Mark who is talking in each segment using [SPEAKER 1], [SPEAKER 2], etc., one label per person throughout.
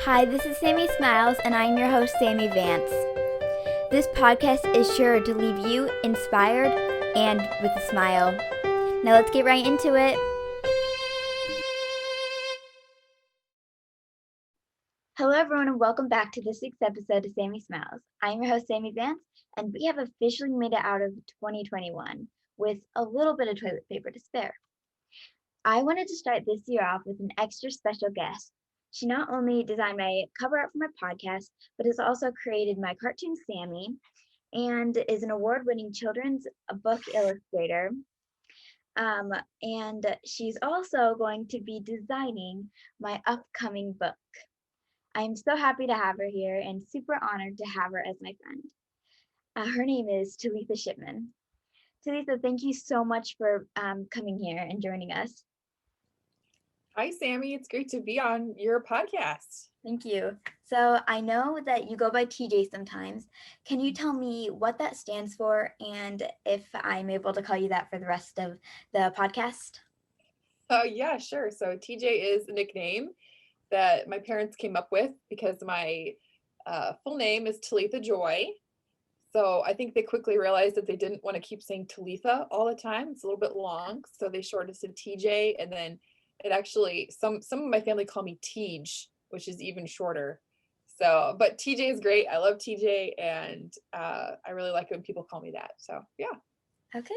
[SPEAKER 1] Hi, this is Sammie Smiles, and I'm your host, Sammie Vance. This podcast is sure to leave you inspired and with a smile. Now let's get right into it. Hello, everyone, and welcome back to the 6th episode of Sammie Smiles. I'm your host, Sammie Vance, and we have officially made it out of 2021 with a little bit of toilet paper to spare. I wanted to start this year off with an extra special guest. She not only designed my cover art for my podcast, but has also created my cartoon Sammie and is an award-winning children's book illustrator. And she's also going to be designing my upcoming book. I'm so happy to have her here and super honored to have her as my friend. Her name is Talitha Shipman. Talitha, thank you so much for coming here and joining us.
[SPEAKER 2] Hi, Sammie. It's great to be on your podcast.
[SPEAKER 1] Thank you. So I know that you go by TJ sometimes. Can you tell me what that stands for and if I'm able to call you that for the rest of the podcast?
[SPEAKER 2] Yeah, sure. So TJ is a nickname that my parents came up with because my full name is Talitha Joy. So I think they quickly realized that they didn't want to keep saying Talitha all the time. It's a little bit long, so they shortened it to TJ, and then it actually some of my family call me Tej, which is even shorter. So, but TJ is great. I love TJ, and I really like it when people call me that. So yeah.
[SPEAKER 1] Okay.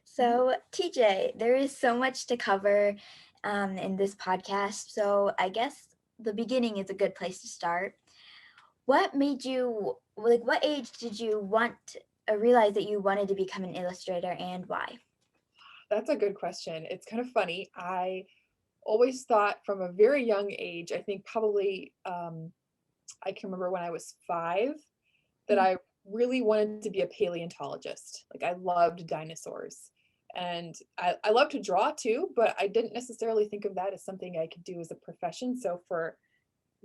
[SPEAKER 1] So TJ, there is so much to cover in this podcast. So I guess the beginning is a good place to start. What made you, like, what age did you realize that you wanted to become an illustrator and why?
[SPEAKER 2] That's a good question. It's kind of funny. I always thought from a very young age, I think probably I can remember when I was 5, that I really wanted to be a paleontologist. Like I loved dinosaurs. And I love to draw too, but I didn't necessarily think of that as something I could do as a profession. So for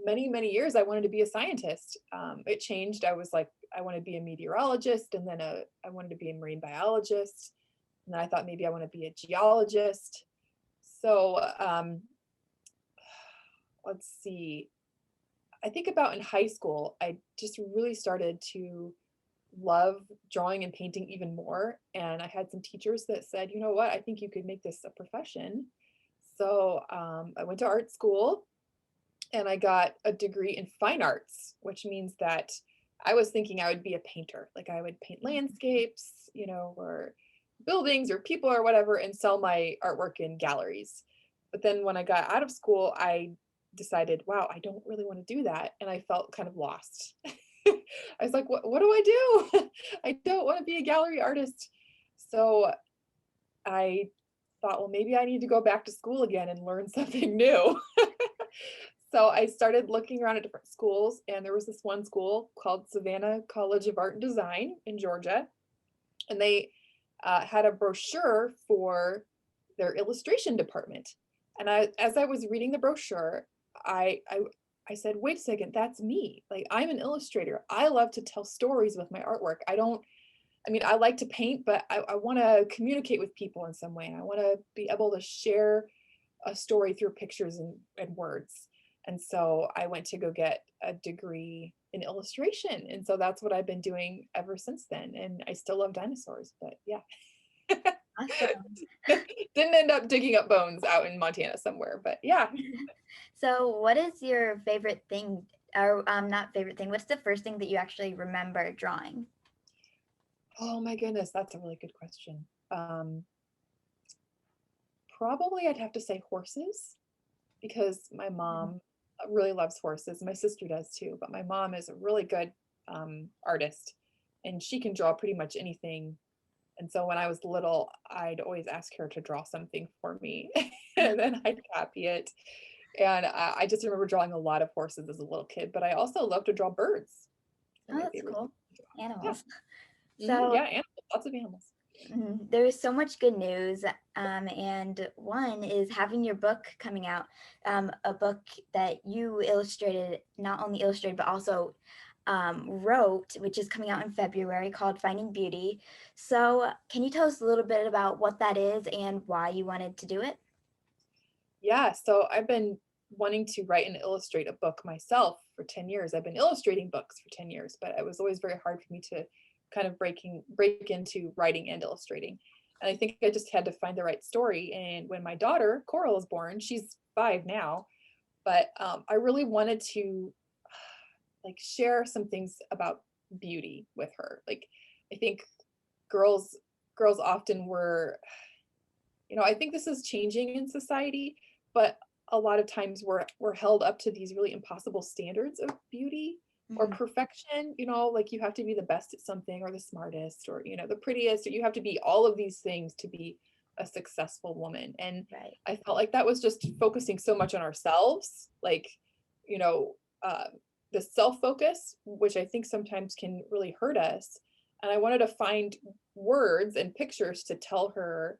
[SPEAKER 2] many, many years, I wanted to be a scientist. It changed. I was like, I want to be a meteorologist, and then I wanted to be a marine biologist. And then I thought maybe I want to be a geologist. So let's see. I think about in high school, I just really started to love drawing and painting even more. And I had some teachers that said, you know what, I think you could make this a profession. So I went to art school and I got a degree in fine arts, which means that I was thinking I would be a painter. Like I would paint landscapes, or buildings or people or whatever, and sell my artwork in galleries. But then when I got out of school, I decided, wow, I don't really want to do that. And I felt kind of lost. I was like, what do I do? I don't want to be a gallery artist. So I thought, well, maybe I need to go back to school again and learn something new. So I started looking around at different schools, and there was this one school called Savannah College of Art and Design in Georgia, and they had a brochure for their illustration department. And as I was reading the brochure, I said, wait a second, that's me. Like I'm an illustrator. I love to tell stories with my artwork. I like to paint, but I want to communicate with people in some way. I want to be able to share a story through pictures and words. And so I went to go get a degree in illustration. And so that's what I've been doing ever since then. And I still love dinosaurs, but yeah.
[SPEAKER 1] Awesome.
[SPEAKER 2] Didn't end up digging up bones out in Montana somewhere, but yeah.
[SPEAKER 1] So what is your favorite thing, or not favorite thing, what's the first thing that you actually remember drawing?
[SPEAKER 2] Oh my goodness, that's a really good question. Probably I'd have to say horses because my mom really loves horses. My sister does too, but my mom is a really good artist and she can draw pretty much anything. And so when I was little, I'd always ask her to draw something for me and then I'd copy it. And I just remember drawing a lot of horses as a little kid, but I also love to draw birds. They're
[SPEAKER 1] Oh,
[SPEAKER 2] my
[SPEAKER 1] that's
[SPEAKER 2] favorite
[SPEAKER 1] cool.
[SPEAKER 2] thing to draw.
[SPEAKER 1] Animals.
[SPEAKER 2] Yeah.
[SPEAKER 1] So
[SPEAKER 2] Yeah, animals, lots of animals.
[SPEAKER 1] there is so much good news, and one is having your book coming out, a book that you illustrated, not only illustrated, but also wrote, which is coming out in February, called Finding Beauty. So can you tell us a little bit about what that is and why you wanted to do it?
[SPEAKER 2] Yeah, so I've been wanting to write and illustrate a book myself for 10 years. I've been illustrating books for 10 years, but it was always very hard for me to kind of break into writing and illustrating. And I think I just had to find the right story. And when my daughter, Coral, was born, she's 5 now, but I really wanted to like share some things about beauty with her. Like, I think girls often were, I think this is changing in society, but a lot of times we're held up to these really impossible standards of beauty or perfection, like you have to be the best at something or the smartest or, the prettiest, or you have to be all of these things to be a successful woman. And
[SPEAKER 1] Right.
[SPEAKER 2] I felt like that was just focusing so much on ourselves, like, you know, uh, the self-focus, which I think sometimes can really hurt us. And I wanted to find words and pictures to tell her,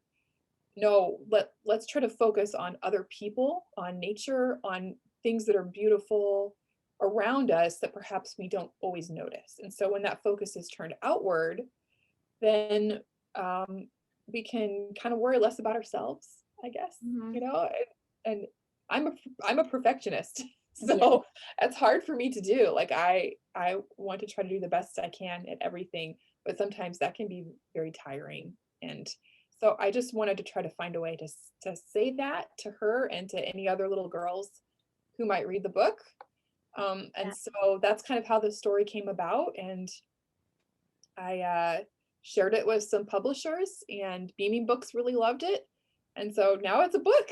[SPEAKER 2] no, let's try to focus on other people, on nature, on things that are beautiful around us that perhaps we don't always notice. And so when that focus is turned outward, then we can kind of worry less about ourselves, I guess,
[SPEAKER 1] Mm-hmm.
[SPEAKER 2] and I'm a perfectionist.
[SPEAKER 1] Yeah.
[SPEAKER 2] So it's hard for me to do. Like I want to try to do the best I can at everything, but sometimes that can be very tiring. And so I just wanted to try to find a way to say that to her and to any other little girls who might read the book. And so that's kind of how the story came about. And I shared it with some publishers, and Beaming Books really loved it. And so now it's a book.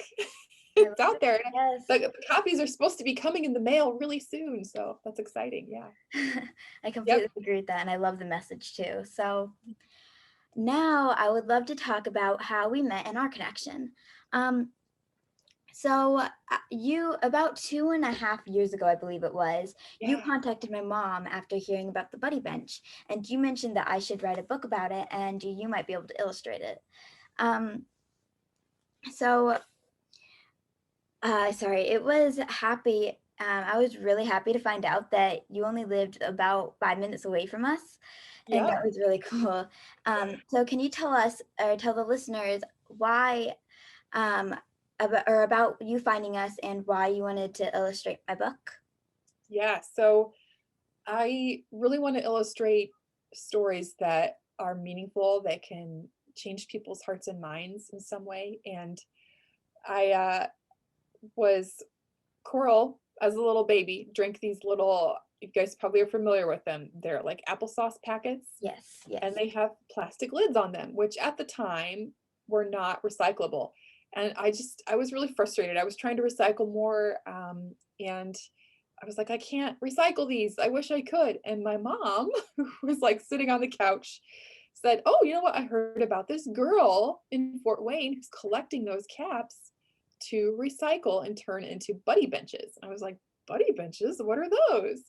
[SPEAKER 1] I
[SPEAKER 2] It's
[SPEAKER 1] love
[SPEAKER 2] out
[SPEAKER 1] it.
[SPEAKER 2] there.
[SPEAKER 1] Yes.
[SPEAKER 2] The copies are supposed to be coming in the mail really soon. So that's exciting. Yeah.
[SPEAKER 1] I completely
[SPEAKER 2] Yep.
[SPEAKER 1] agree with that, and I love the message too. So now I would love to talk about how we met and our connection. Um, you, about 2.5 years ago, I believe it was, you
[SPEAKER 2] Yeah.
[SPEAKER 1] contacted my mom after hearing about the Buddy Bench, and you mentioned that I should write a book about it, and you might be able to illustrate it. Um, so, sorry, it was happy. I was really happy to find out that you only lived about 5 minutes away from us, and
[SPEAKER 2] Yeah.
[SPEAKER 1] that was really cool. So, can you tell us or tell the listeners why? Um, about you finding us and why you wanted to illustrate my book.
[SPEAKER 2] Yeah. So I really want to illustrate stories that are meaningful, that can change people's hearts and minds in some way. And I was Coral, as a little baby, drank these little, you guys probably are familiar with them. They're like applesauce packets,
[SPEAKER 1] Yes,
[SPEAKER 2] and
[SPEAKER 1] yes.
[SPEAKER 2] they have plastic lids on them, which at the time were not recyclable. And I was really frustrated. I was trying to recycle more, and I was like, I can't recycle these. I wish I could. And my mom, who was like sitting on the couch, said, oh, you know what? I heard about this girl in Fort Wayne who's collecting those caps to recycle and turn into buddy benches. And I was like, buddy benches? What are those?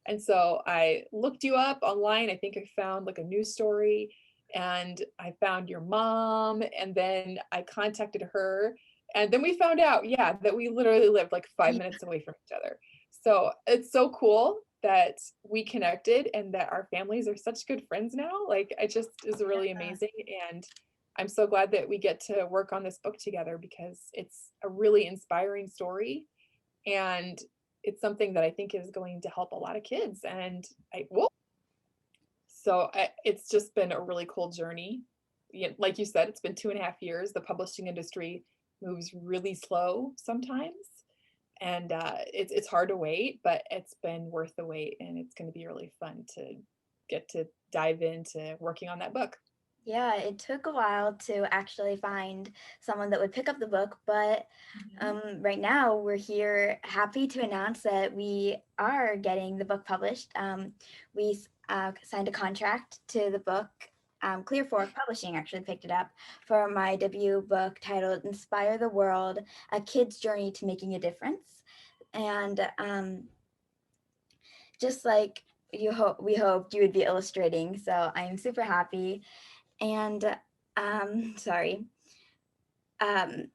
[SPEAKER 2] And so I looked you up online. I think I found like a news story, and I found your mom, and then I contacted her. And then we found out, yeah, that we literally lived like 5 minutes away from each other. So it's so cool that we connected and that our families are such good friends now. Like, it just is really amazing. And I'm so glad that we get to work on this book together, because it's a really inspiring story, and it's something that I think is going to help a lot of kids. And it's just been a really cool journey. Like you said, it's been 2.5 years. The publishing industry moves really slow sometimes, and it's hard to wait, but it's been worth the wait, and it's going to be really fun to get to dive into working on that book.
[SPEAKER 1] Yeah, it took a while to actually find someone that would pick up the book, but right now we're here happy to announce that we are getting the book published. We signed a contract to the book. Clear Fork Publishing actually picked it up for my debut book titled Inspire the World, A Kid's Journey to Making a Difference. And just like we hoped you would be illustrating, so I'm super happy. And sorry. Um,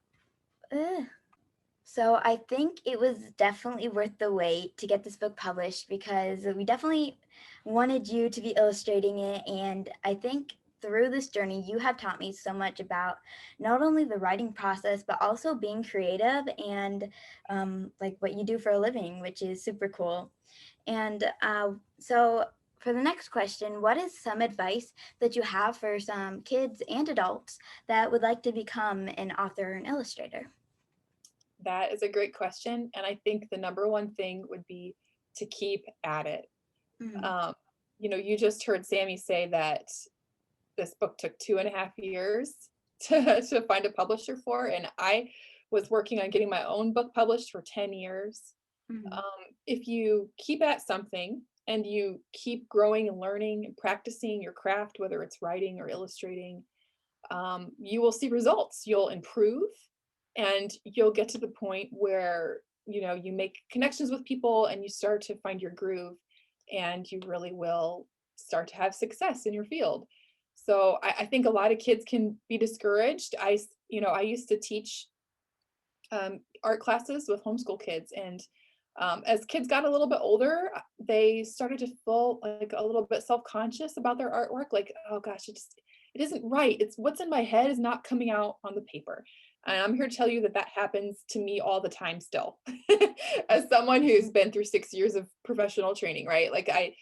[SPEAKER 1] ugh. So I think it was definitely worth the wait to get this book published because we definitely wanted you to be illustrating it, and I think through this journey, you have taught me so much about not only the writing process, but also being creative and like what you do for a living, which is super cool. And so, for the next question, what is some advice that you have for some kids and adults that would like to become an author and illustrator?
[SPEAKER 2] That is a great question. And I think the number one thing would be to keep at it.
[SPEAKER 1] Mhm.
[SPEAKER 2] Um, you just heard Sammie say that this book took 2.5 years to find a publisher for, and I was working on getting my own book published for 10 years.
[SPEAKER 1] Mhm.
[SPEAKER 2] Um, if you keep at something and you keep growing and learning and practicing your craft, whether it's writing or illustrating, you will see results. You'll improve, and you'll get to the point where you make connections with people and you start to find your groove, and you really will start to have success in your field. So I think a lot of kids can be discouraged. I used to teach art classes with homeschool kids, and as kids got a little bit older, they started to feel like a little bit self-conscious about their artwork, like, oh gosh, it isn't right. It's what's in my head is not coming out on the paper. And I'm here to tell you that that happens to me all the time still. As someone who's been through 6 years of professional training, right? Like I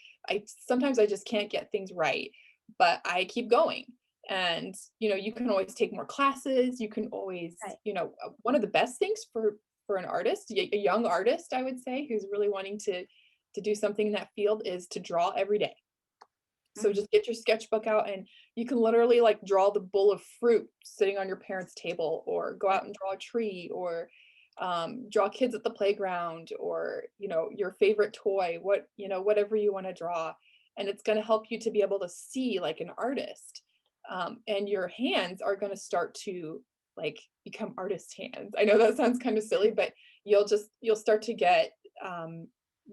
[SPEAKER 2] sometimes I just can't get things right, but I keep going. And you can always take more classes. You can always,
[SPEAKER 1] Right.
[SPEAKER 2] one of the best things for an artist, a young artist, I would say, who's really wanting to do something in that field, is to draw every day. So
[SPEAKER 1] Mhm.
[SPEAKER 2] just get your sketchbook out, and you can literally like draw the bowl of fruit sitting on your parents' table, or go out and draw a tree, or draw kids at the playground, or your favorite toy, whatever you want to draw. And it's going to help you to be able to see like an artist. And your hands are going to start to like become artist hands. I know that sounds kind of silly, but you'll start to get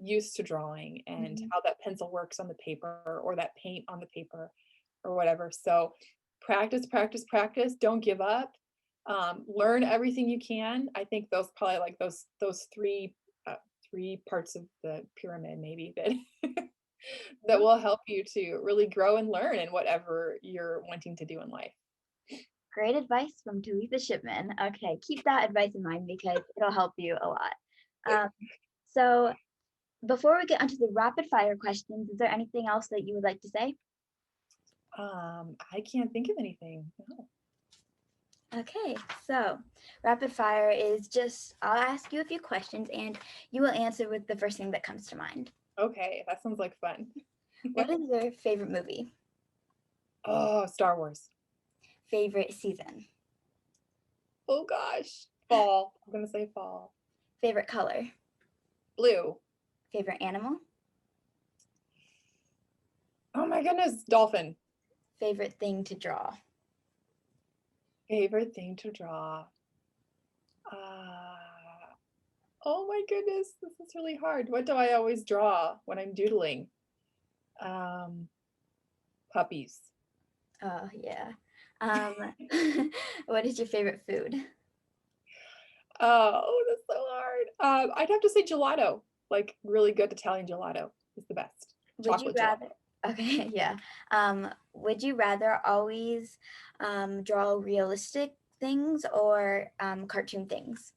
[SPEAKER 2] used to drawing and
[SPEAKER 1] Mhm.
[SPEAKER 2] how that pencil works on the paper, or that paint on the paper, or whatever. So practice, practice, practice. Don't give up. Learn everything you can. I think those probably like those three parts of the pyramid maybe that that
[SPEAKER 1] Well,
[SPEAKER 2] will help you to really grow and learn in whatever you're wanting to do in life.
[SPEAKER 1] great advice from Talitha Shipman. Okay, keep that advice in mind because it'll help you a lot. Um, so, before we get onto the rapid fire questions, is there anything else that you would like to say?
[SPEAKER 2] I can't think of anything. No.
[SPEAKER 1] Okay, so rapid fire is just I'll ask you a few questions and you will answer with the first thing that comes to mind.
[SPEAKER 2] Okay, that sounds like fun.
[SPEAKER 1] What is your favorite movie?
[SPEAKER 2] Oh, Star Wars.
[SPEAKER 1] Favorite season?
[SPEAKER 2] Oh gosh. Fall. I'm gonna say fall.
[SPEAKER 1] Favorite color?
[SPEAKER 2] Blue.
[SPEAKER 1] Favorite animal?
[SPEAKER 2] Oh my goodness. Dolphin.
[SPEAKER 1] Favorite thing to draw?
[SPEAKER 2] Favorite thing to draw. Uh, oh my goodness. This is really hard. What do I always draw when I'm doodling? Um, Puppies.
[SPEAKER 1] Oh, yeah. Um, what is your favorite food?
[SPEAKER 2] Oh, that's so hard. I'd have to say gelato. Like really good Italian gelato is the best.
[SPEAKER 1] Would you
[SPEAKER 2] Chocolate
[SPEAKER 1] rather?
[SPEAKER 2] gelato.
[SPEAKER 1] Okay, yeah. Would you rather always draw realistic things or cartoon things?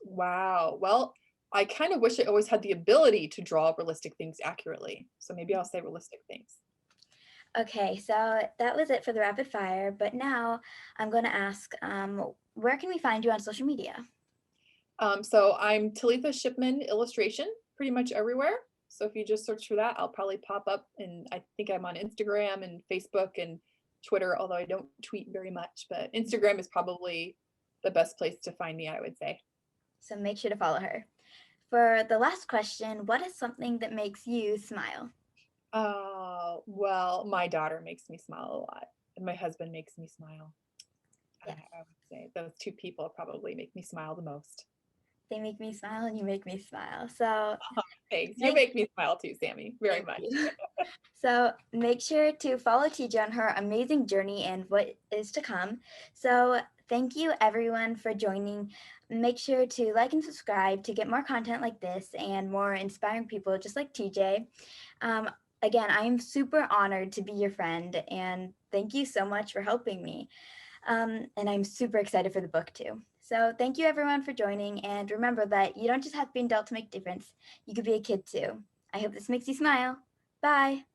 [SPEAKER 2] Wow. Well, I kind of wish I always had the ability to draw realistic things accurately. So maybe I'll say realistic things.
[SPEAKER 1] Okay, so that was it for the rapid fire. But now I'm going to ask, where can we find you on social media?
[SPEAKER 2] So I'm Talitha Shipman illustration pretty much everywhere. So if you just search for that, I'll probably pop up. And I think I'm on Instagram and Facebook and Twitter, although I don't tweet very much. But Instagram is probably the best place to find me, I would say.
[SPEAKER 1] So make sure to follow her. For the last question, what is something that makes you smile?
[SPEAKER 2] Well, my daughter makes me smile a lot, and my husband makes me smile.
[SPEAKER 1] Yes,
[SPEAKER 2] I would say those two people probably make me smile the most.
[SPEAKER 1] they make me smile and you make me smile. So
[SPEAKER 2] Thanks. You
[SPEAKER 1] make
[SPEAKER 2] make me smile too, Sammie, very
[SPEAKER 1] thank
[SPEAKER 2] much.
[SPEAKER 1] you. So make sure to follow TJ on her amazing journey and what is to come. So thank you everyone for joining. Make sure to like and subscribe to get more content like this and more inspiring people just like TJ. Um, Again, I am super honored to be your friend and thank you so much for helping me. And I'm super excited for the book too. So thank you everyone for joining, and remember that you don't just have to be an adult to make a difference. You could be a kid too. I hope this makes you smile. Bye.